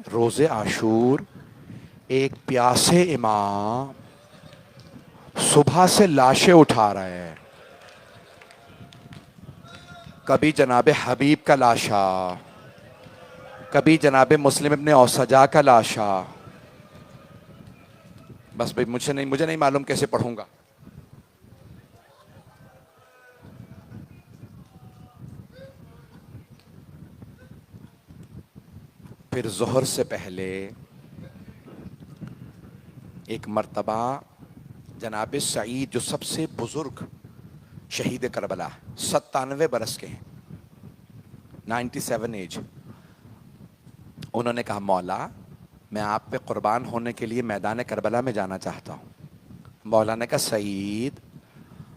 روزے عاشور ایک پیاسے امام صبح سے لاشیں اٹھا رہے ہیں. کبھی جناب حبیب کا لاشا، کبھی جناب مسلم ابن اوسجا کا لاشا. بس بھائی مجھے نہیں معلوم کیسے پڑھوں گا. پھر ظہر سے پہلے ایک مرتبہ جناب سعید جو سب سے بزرگ شہید کربلا 97 برس کے ہیں، 97 ایج، انہوں نے کہا مولا میں آپ پہ قربان ہونے کے لیے میدان کربلا میں جانا چاہتا ہوں. مولا نے کہا سعید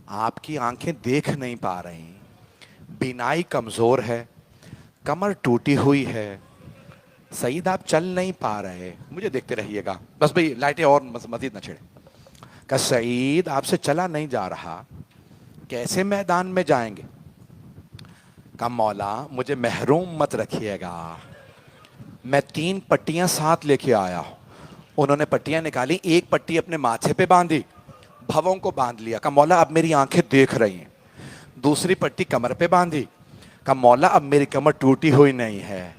آپ کی آنکھیں دیکھ نہیں پا رہی، بینائی کمزور ہے، کمر ٹوٹی ہوئی ہے، سعید آپ چل نہیں پا رہے، مجھے دیکھتے رہیے گا. بس بھئی لائٹیں اور مزید نہ چھڑے. کہ سعید آپ سے چلا نہیں جا رہا، کیسے میدان میں جائیں گے؟ کہ مولا مجھے محروم مت رکھیے گا، میں 3 پٹیاں ساتھ لے کے آیا ہوں. انہوں نے پٹیاں نکالی، ایک پٹی اپنے ماتھے پہ باندھی، بھووں کو باندھ لیا. کہ مولا اب میری آنکھیں دیکھ رہی ہیں. دوسری پٹی کمر پہ باندھی. کہ مولا اب میری کمر ٹوٹی ہوئی نہیں ہے.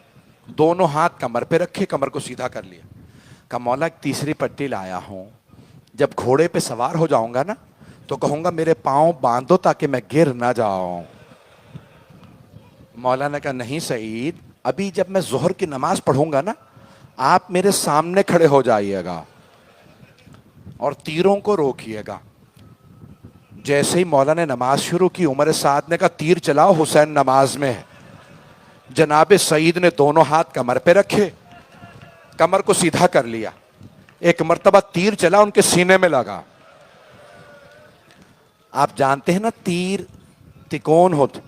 دونوں ہاتھ کمر پہ رکھے، کمر کو سیدھا کر لیا. کہ مولا ایک تیسری پٹی لایا ہوں، جب گھوڑے پہ سوار ہو جاؤں گا نا تو کہوں گا میرے پاؤں باندھو تاکہ میں گر نہ جاؤں. مولا نے کہا نہیں سعید، ابھی جب میں ظہر کی نماز پڑھوں گا نا آپ میرے سامنے کھڑے ہو جائیے گا اور تیروں کو روکیے گا. جیسے ہی مولا نے نماز شروع کی، عمر سعد نے کہا تیر چلاؤ، حسین نماز میں ہے. جناب سعید نے دونوں ہاتھ کمر پہ رکھے، کمر کو سیدھا کر لیا. ایک مرتبہ تیر چلا، ان کے سینے میں لگا. آپ جانتے ہیں نا تیر تکون ہوتا،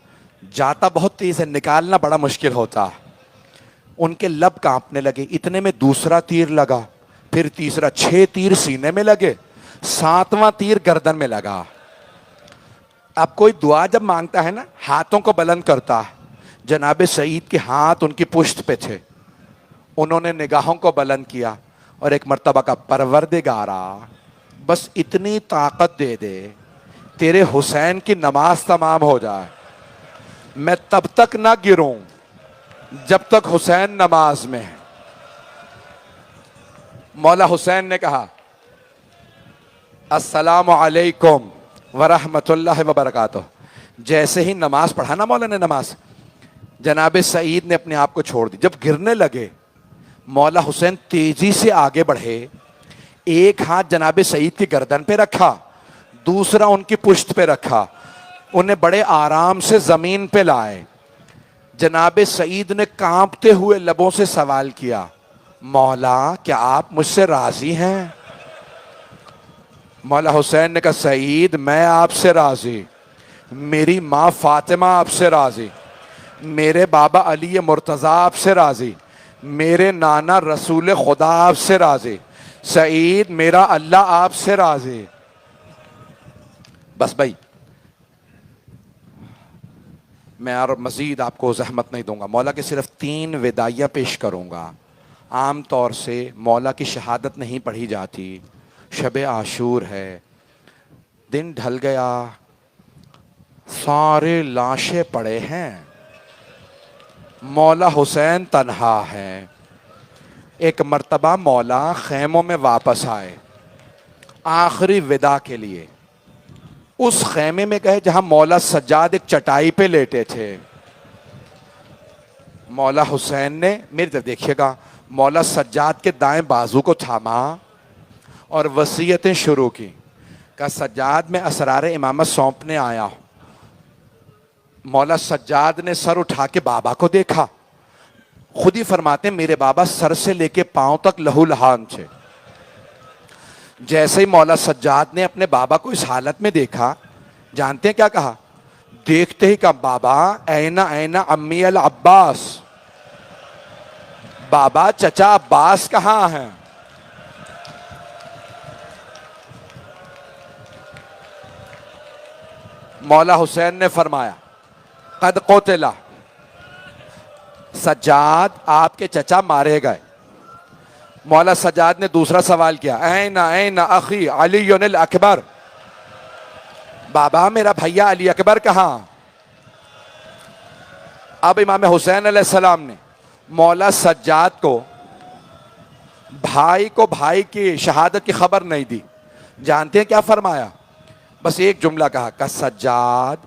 جاتا بہت تیز ہے، نکالنا بڑا مشکل ہوتا. ان کے لب کانپنے لگے. اتنے میں دوسرا تیر لگا، پھر تیسرا، 6 تیر سینے میں لگے، 7واں تیر گردن میں لگا. اب کوئی دعا جب مانگتا ہے نا ہاتھوں کو بلند کرتا ہے. جناب سعید کے ہاتھ ان کی پشت پہ تھے، انہوں نے نگاہوں کو بلند کیا اور ایک مرتبہ کا پروردگارا بس اتنی طاقت دے دے تیرے حسین کی نماز تمام ہو جائے، میں تب تک نہ گروں جب تک حسین نماز میں ہے. مولا حسین نے کہا السلام علیکم ورحمۃ اللہ وبرکاتہ. جیسے ہی نماز پڑھا نا مولا نے نماز، جناب سعید نے اپنے آپ کو چھوڑ دی. جب گرنے لگے مولا حسین تیزی سے آگے بڑھے، ایک ہاتھ جناب سعید کی گردن پہ رکھا، دوسرا ان کی پشت پہ رکھا، انہیں بڑے آرام سے زمین پہ لائے. جناب سعید نے کانپتے ہوئے لبوں سے سوال کیا مولا کیا آپ مجھ سے راضی ہیں؟ مولا حسین نے کہا سعید میں آپ سے راضی، میری ماں فاطمہ آپ سے راضی، میرے بابا علی مرتضیٰ آپ سے راضی، میرے نانا رسول خدا آپ سے راضی، سعید میرا اللہ آپ سے راضی. بس بھائی میں اور مزید آپ کو زحمت نہیں دوں گا. مولا کے صرف 3 وداعیہ پیش کروں گا. عام طور سے مولا کی شہادت نہیں پڑھی جاتی، شب عاشور ہے، دن ڈھل گیا، سارے لاشیں پڑے ہیں، مولا حسین تنہا ہے. ایک مرتبہ مولا خیموں میں واپس آئے آخری وداع کے لیے. اس خیمے میں گئے جہاں مولا سجاد ایک چٹائی پہ لیٹے تھے. مولا حسین نے، میری طرف دیکھیے گا، مولا سجاد کے دائیں بازو کو تھاما اور وصیتیں شروع کی. کہ سجاد میں اسرار امامت سونپنے آیا ہوں. مولا سجاد نے سر اٹھا کے بابا کو دیکھا. خود ہی فرماتے ہیں میرے بابا سر سے لے کے پاؤں تک لہو لہان تھے. جیسے ہی مولا سجاد نے اپنے بابا کو اس حالت میں دیکھا، جانتے ہیں کیا کہا؟ دیکھتے ہی کہا بابا اینا اینا امی العباس، بابا چچا عباس کہاں ہیں؟ مولا حسین نے فرمایا قد قتلا، سجاد آپ کے چچا مارے گئے۔ مولا سجاد نے دوسرا سوال کیا، این اخی علی الاکبر، بابا میرا بھیا علی اکبر کہاں؟ اب امام حسین علیہ السلام نے مولا سجاد کو بھائی کی شہادت کی خبر نہیں دی۔ جانتے ہیں کیا فرمایا؟ بس ایک جملہ کہا کہ سجاد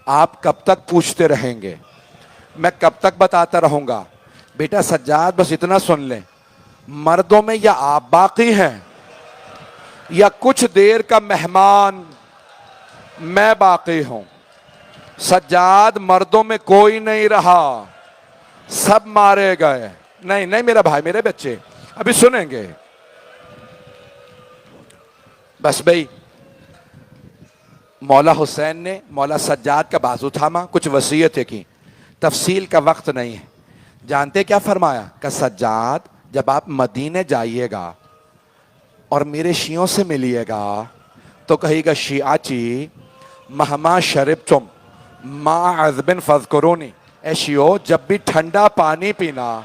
آپ کب تک پوچھتے رہیں گے، میں کب تک بتاتا رہوں گا؟ بیٹا سجاد بس اتنا سن لیں، مردوں میں یا آپ باقی ہیں یا کچھ دیر کا مہمان میں باقی ہوں۔ سجاد مردوں میں کوئی نہیں رہا، سب مارے گئے۔ نہیں میرا بھائی، میرے بچے ابھی سنیں گے۔ بس بھئی مولا حسین نے مولا سجاد کا بازو تھاما، کچھ وصیتیں کی، تفصیل کا وقت نہیں ہے۔ جانتے کیا فرمایا کہ سجاد جب آپ مدینے جائیے گا اور میرے شیعوں سے ملیے گا تو کہے گا شیعاچی مہما شربتم ما عذب فاذکرونی، اے شیعو جب بھی ٹھنڈا پانی پینا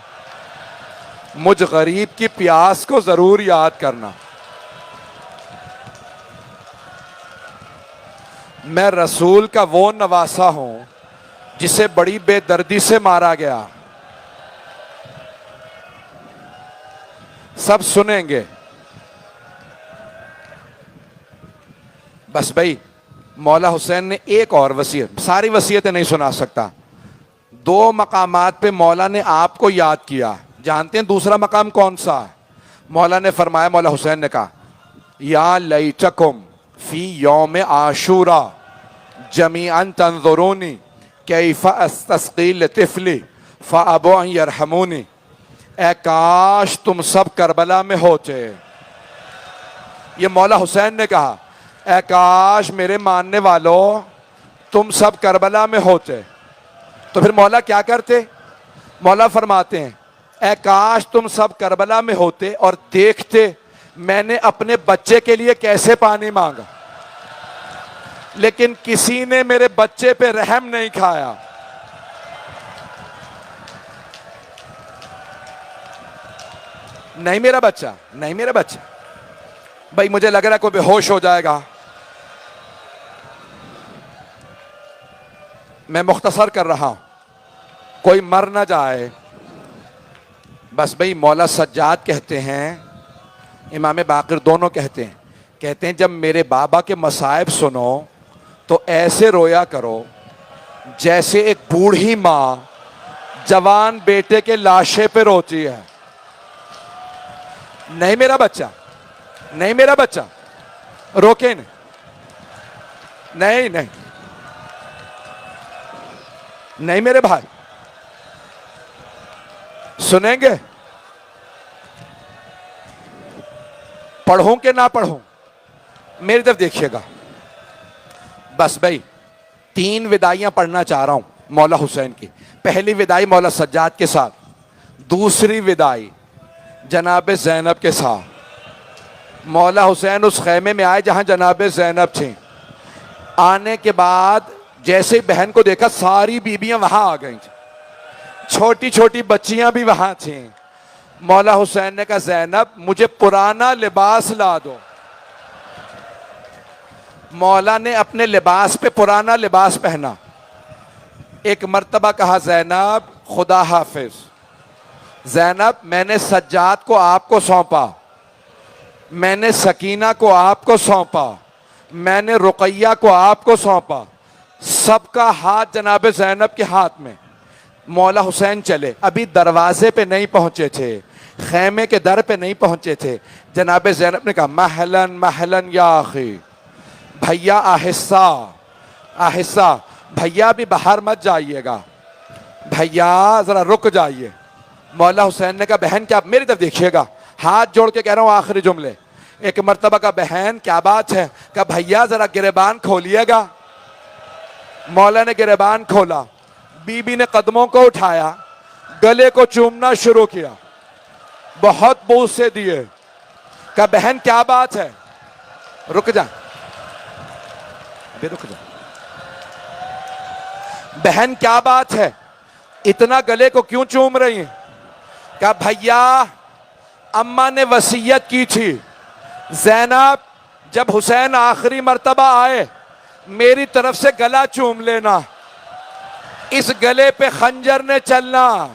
مجھ غریب کی پیاس کو ضرور یاد کرنا۔ میں رسول کا وہ نواسا ہوں جسے بڑی بے دردی سے مارا گیا۔ سب سنیں گے۔ بس بھائی مولا حسین نے ایک اور وصیت، ساری وصیتیں نہیں سنا سکتا، دو مقامات پہ مولا نے آپ کو یاد کیا۔ جانتے ہیں دوسرا مقام کون سا؟ مولا نے فرمایا، مولا حسین نے کہا یا لیتکم فی یوم عاشورا جمیعا تنظرونی کیف استسقی لطفلی فابوا ان یرحمونی، اے کاش تم سب کربلا میں ہوتے۔ یہ مولا حسین نے کہا، اے کاش میرے ماننے والوں تم سب کربلا میں ہوتے۔ تو پھر مولا کیا کرتے؟ مولا فرماتے ہیں اے کاش تم سب کربلا میں ہوتے اور دیکھتے میں نے اپنے بچے کے لیے کیسے پانی مانگا، لیکن کسی نے میرے بچے پہ رحم نہیں کھایا۔ نہیں میرا بچہ، نہیں میرا بچہ۔ بھائی مجھے لگ رہا ہے کوئی بے ہوش ہو جائے گا، میں مختصر کر رہا ہوں، کوئی مر نہ جائے۔ بس بھئی مولا سجاد کہتے ہیں، امام باقر دونوں کہتے ہیں جب میرے بابا کے مصائب سنو تو ایسے رویا کرو جیسے ایک بوڑھی ماں جوان بیٹے کے لاشے پہ روتی ہے۔ نہیں میرا بچہ، نہیں میرا بچہ، روکے نہیں، نہیں میرے بھائی، سنیں گے؟ پڑھوں کہ نہ پڑھوں؟ میری طرف دیکھیے گا۔ بس بھائی 3 وداعیاں پڑھنا چاہ رہا ہوں مولا حسین کی۔ پہلی وداعی مولا سجاد کے ساتھ، دوسری وداعی جناب زینب کے ساتھ۔ مولا حسین اس خیمے میں آئے جہاں جناب زینب تھیں۔ آنے کے بعد جیسے بہن کو دیکھا ساری بیبیاں وہاں آ گئیں، چھوٹی چھوٹی بچیاں بھی وہاں تھیں۔ مولا حسین نے کہا زینب مجھے پرانا لباس لا دو۔ مولا نے اپنے لباس پہ پرانا لباس پہنا۔ ایک مرتبہ کہا زینب خدا حافظ، زینب میں نے سجاد کو آپ کو سونپا، میں نے سکینہ کو آپ کو سونپا، میں نے رقیہ کو آپ کو سونپا۔ سب کا ہاتھ جناب زینب کے ہاتھ میں۔ مولا حسین چلے، ابھی دروازے پہ نہیں پہنچے تھے، خیمے کے در پہ نہیں پہنچے تھے۔ جناب زینب نے کہا محلن محلن یا اخی، بھیا آہستہ آہستہ، بھیا بھی باہر مت جائیے گا، بھیا ذرا رک جائیے۔ مولا حسین نے کہا بہن کیا، میری طرف دیکھیے گا، ہاتھ جوڑ کے کہہ رہا ہوں آخری جملے۔ ایک مرتبہ کا بہن کیا بات ہے، کہ بھیا ذرا گریبان کھولیے گا۔ مولا نے گریبان کھولا، بی بی نے قدموں کو اٹھایا، گلے کو چومنا شروع کیا، بہت بوسے دیے۔ کہا بہن کیا بات ہے، رک جا ابھی، رک جا بہن کیا بات ہے، اتنا گلے کو کیوں چوم رہی ہیں؟ کہا بھیا اماں نے وصیت کی تھی، زینب جب حسین آخری مرتبہ آئے میری طرف سے گلا چوم لینا، اس گلے پہ خنجر نے چلنا۔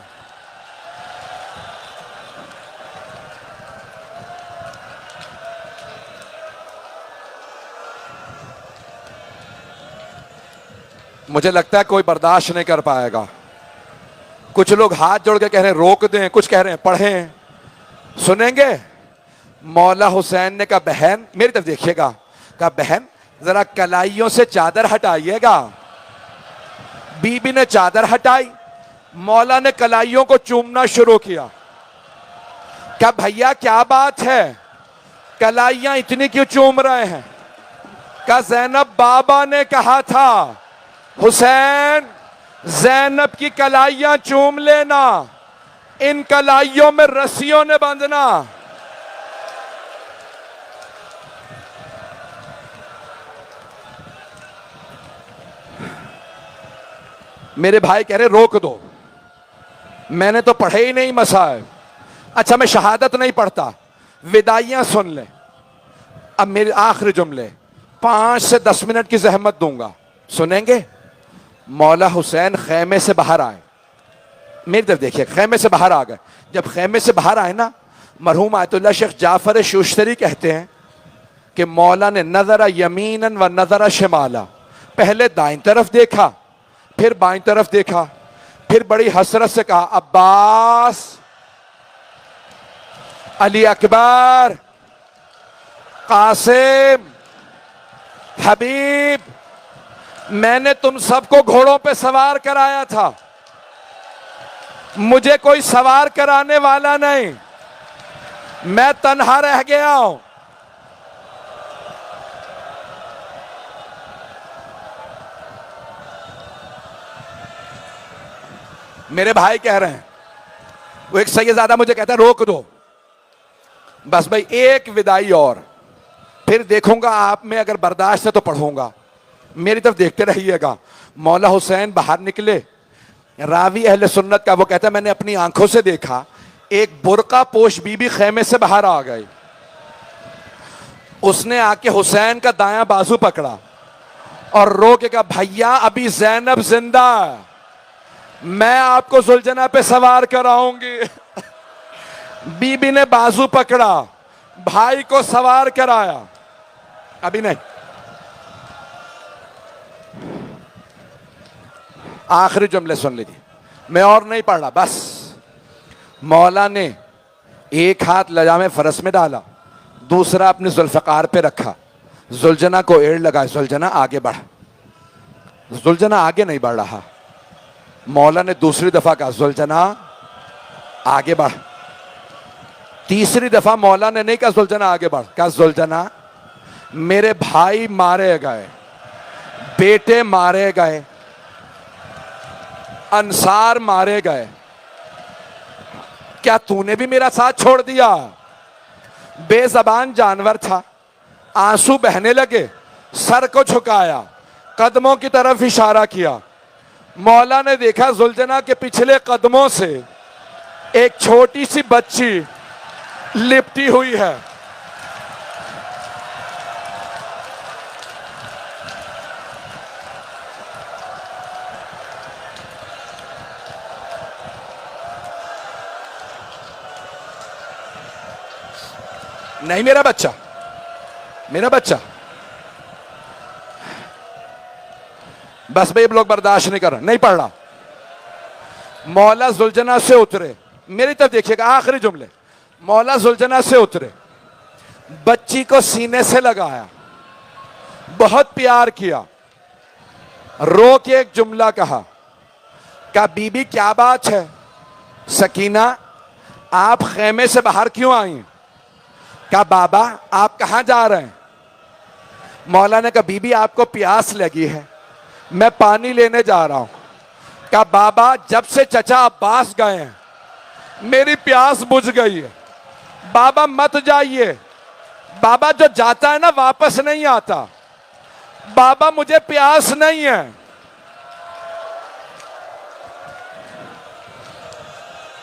مجھے لگتا ہے کوئی برداشت نہیں کر پائے گا۔ کچھ لوگ ہاتھ جوڑ کے کہہ رہے ہیں روک دیں، کچھ کہہ رہے ہیں پڑھیں، سنیں گے؟ مولا حسین نے کہا بہن میری طرف دیکھیے گا، کہا بہن ذرا کلائیوں سے چادر ہٹائیے گا۔ بی بی نے چادر ہٹائی، مولا نے کلائیوں کو چومنا شروع کیا۔ کہا بھیا کیا بات ہے، کلائیاں اتنی کیوں چوم رہے ہیں؟ کہا زینب بابا نے کہا تھا حسین زینب کی کلائیاں چوم لینا، ان کلائیوں میں رسیوں نے باندھنا۔ میرے بھائی کہہ رہے روک دو، میں نے تو پڑھے ہی نہیں مصائب۔ اچھا میں شہادت نہیں پڑھتا، وداعیاں سن لیں۔ اب میرے آخری جملے 5 سے 10 منٹ کی زحمت دوں گا، سنیں گے؟ مولا حسین خیمے سے باہر آئے، میری طرف دیکھیے، خیمے سے باہر آ گئے۔ جب خیمے سے باہر آئے نا، مرحوم آیت اللہ شیخ جعفر شوشتری کہتے ہیں کہ مولا نے نظر یمیناً و نظر شمالا، پہلے دائیں طرف دیکھا، پھر بائیں طرف دیکھا، پھر بڑی حسرت سے کہا عباس، علی اکبر، قاسم، حبیب، میں نے تم سب کو گھوڑوں پہ سوار کرایا تھا، مجھے کوئی سوار کرانے والا نہیں، میں تنہا رہ گیا ہوں۔ میرے بھائی کہہ رہے ہیں، وہ ایک سیدزادہ مجھے کہتا ہے روک دو، بس بھائی ایک ودائی اور، پھر دیکھوں گا آپ میں اگر برداشت ہے تو پڑھوں گا، میری طرف دیکھتے رہیے گا۔ مولا حسین باہر نکلے، راوی اہل سنت کا وہ کہتا ہے میں نے اپنی آنکھوں سے دیکھا ایک برقع پوش بی بی خیمے سے باہر آ گئی، اس نے آ کے حسین کا دایاں بازو پکڑا اور رو کے کہا بھیا ابھی زینب زندہ ہے، میں آپ کو ذوالجناح پہ سوار کراؤں گی۔ بی بی نے بازو پکڑا، بھائی کو سوار کرایا، ابھی نہیں۔ آخری جملے سن لیجیے، میں اور نہیں پڑھ رہا، بس مولا نے ایک ہاتھ لجام فرس میں ڈالا، دوسرا اپنے ذوالفقار پہ رکھا، ذوالجناح کو ایڑ لگا، ذوالجناح آگے بڑھ۔ ذوالجناح آگے نہیں بڑھ رہا، مولا نے دوسری دفعہ کہا ذوالجناح آگے بڑھ۔ تیسری دفعہ مولا نے نہیں کہا ذوالجناح آگے بڑھ، کہا ذوالجناح میرے بھائی مارے گئے، بیٹے مارے گئے، انصار مارے گئے، کیا تو نے بھی میرا ساتھ چھوڑ دیا؟ بے زبان جانور تھا، آنسو بہنے لگے، سر کو جھکایا، قدموں کی طرف اشارہ کیا۔ مولا نے دیکھا ذوالجناح کے پچھلے قدموں سے ایک چھوٹی سی بچی لپٹی ہوئی ہے۔ نہیں میرا بچہ، میرا بچہ، بس بھائی لوگ برداشت نہیں کر رہے، نہیں پڑھ رہا۔ مولا ذوالجناح سے اترے، میری طرف دیکھیے گا، آخری جملے، مولا ذوالجناح سے اترے، بچی کو سینے سے لگایا، بہت پیار کیا، رو کے ایک جملہ کہا، کہا بی بی کیا بات ہے سکینہ، آپ خیمے سے باہر کیوں آئیں؟ کہا بابا آپ کہاں جا رہے ہیں؟ مولا نے کہا بی بی آپ کو پیاس لگی ہے، میں پانی لینے جا رہا ہوں۔ کہا بابا جب سے چچا عباس گئے ہیں میری پیاس بجھ گئی ہے، بابا مت جائیے، بابا جو جاتا ہے نا واپس نہیں آتا، بابا مجھے پیاس نہیں ہے۔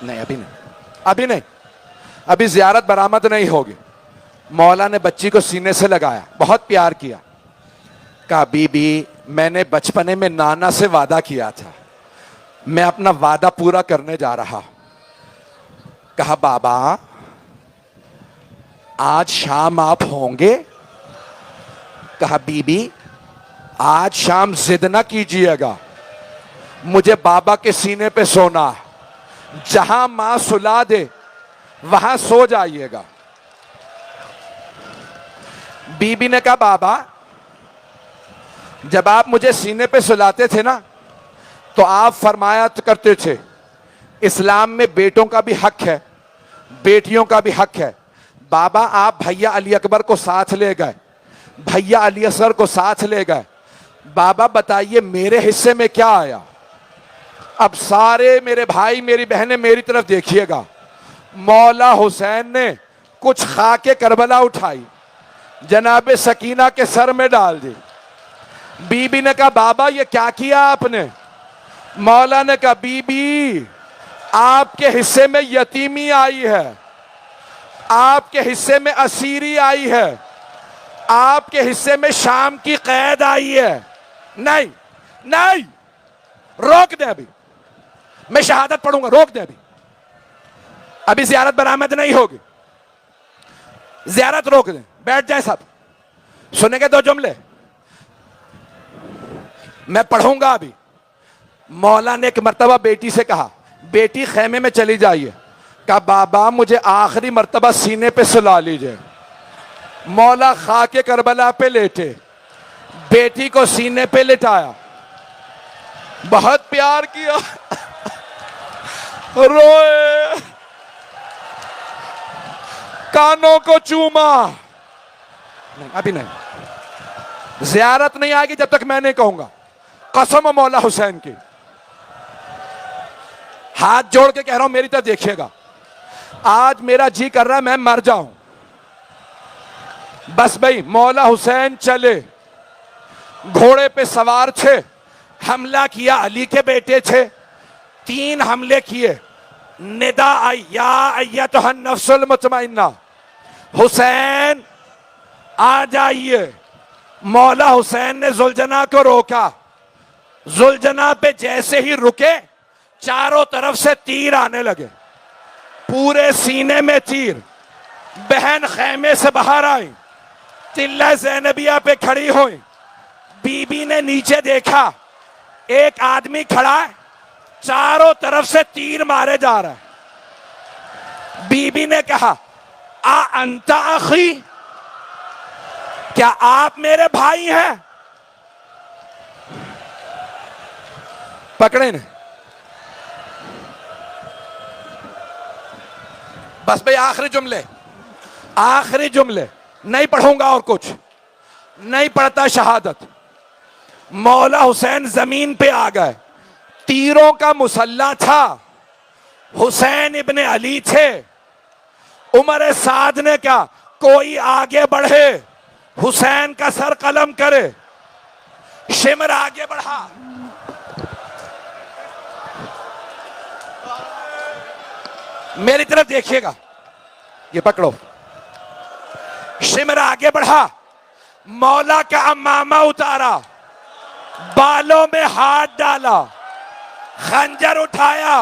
نہیں ابھی نہیں، ابھی نہیں، ابھی زیارت برآمد نہیں ہوگی. مولا نے بچی کو سینے سے لگایا، بہت پیار کیا. کہا بی بی میں نے بچپنے میں نانا سے وعدہ کیا تھا، میں اپنا وعدہ پورا کرنے جا رہا. کہا بابا آج شام آپ ہوں گے؟ کہا بی بی آج شام ضد نہ کیجیے گا، مجھے بابا کے سینے پہ سونا ہے، جہاں ماں سلا دے وہاں سو جائیے گا. بی بی نے کہا بابا جب آپ مجھے سینے پہ سلاتے تھے نا تو آپ فرمایا کرتے تھے اسلام میں بیٹوں کا بھی حق ہے، بیٹیوں کا بھی حق ہے. بابا آپ بھیا علی اکبر کو ساتھ لے گئے، بھیا علی اصغر کو ساتھ لے گئے، بابا بتائیے میرے حصے میں کیا آیا؟ اب سارے میرے بھائی میری بہنیں میری طرف دیکھیے گا. مولا حسین نے کچھ خاک کربلا اٹھائی، جناب سکینہ کے سر میں ڈال دی. بی بی نے کہا بابا یہ کیا کیا آپ نے؟ مولا نے کہا بی بی آپ کے حصے میں یتیمی آئی ہے، آپ کے حصے میں اسیری آئی ہے، آپ کے حصے میں شام کی قید آئی ہے. نہیں نہیں، روک دیں ابھی، میں شہادت پڑھوں گا، روک دیں ابھی، ابھی زیارت برآمد نہیں ہوگی، زیارت روک دیں. بیٹھ جائیں صاحب، سنیں گے دو جملے میں پڑھوں گا ابھی. مولا نے ایک مرتبہ بیٹی سے کہا بیٹی خیمے میں چلی جائیے. کہا بابا مجھے آخری مرتبہ سینے پہ سلا لیجئے. مولا خاک کربلا پہ لیٹے، بیٹی کو سینے پہ لٹایا، بہت پیار کیا، روئے، کانوں کو چوما. نہیں ابھی نہیں، زیارت نہیں آئے گی جب تک میں نہیں کہوں گا، قسم مولا حسین کی. ہاتھ جوڑ کے کہہ رہا ہوں میری طرف دیکھیے گا، آج میرا جی کر رہا ہے میں مر جاؤں. بس بھئی مولا حسین چلے، گھوڑے پہ سوار تھے، حملہ کیا علی کے بیٹے تھے، 3 حملے کیے. ندا آئی یا ایتھا النفس المطمئنہ حسین آ جائیے. مولا حسین نے زلجنا کو روکا، زلجنا پہ جیسے ہی رکے چاروں طرف سے تیر آنے لگے، پورے سینے میں تیر. بہن خیمے سے باہر آئی، تلہ زینبیہ پہ کھڑی ہوئی. بی بی نے نیچے دیکھا ایک آدمی کھڑا ہے، چاروں طرف سے تیر مارے جا رہا ہے. بی بی نے کہا انت اخی، کیا آپ میرے بھائی ہیں؟ پکڑے نے. بس بھئی آخری جملے، آخری جملے نہیں پڑھوں گا اور کچھ نہیں پڑھتا. شہادت مولا حسین زمین پہ آ گئے، تیروں کا مسلح تھا، حسین ابن علی تھے. عمر سعد نے کہا کوئی آگے بڑھے حسین کا سر قلم کرے. شمر آگے بڑھا، میری طرف دیکھیے گا، یہ پکڑو. شمر آگے بڑھا، مولا کا امامہ اتارا، بالوں میں ہاتھ ڈالا، خنجر اٹھایا،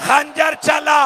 خنجر چلا،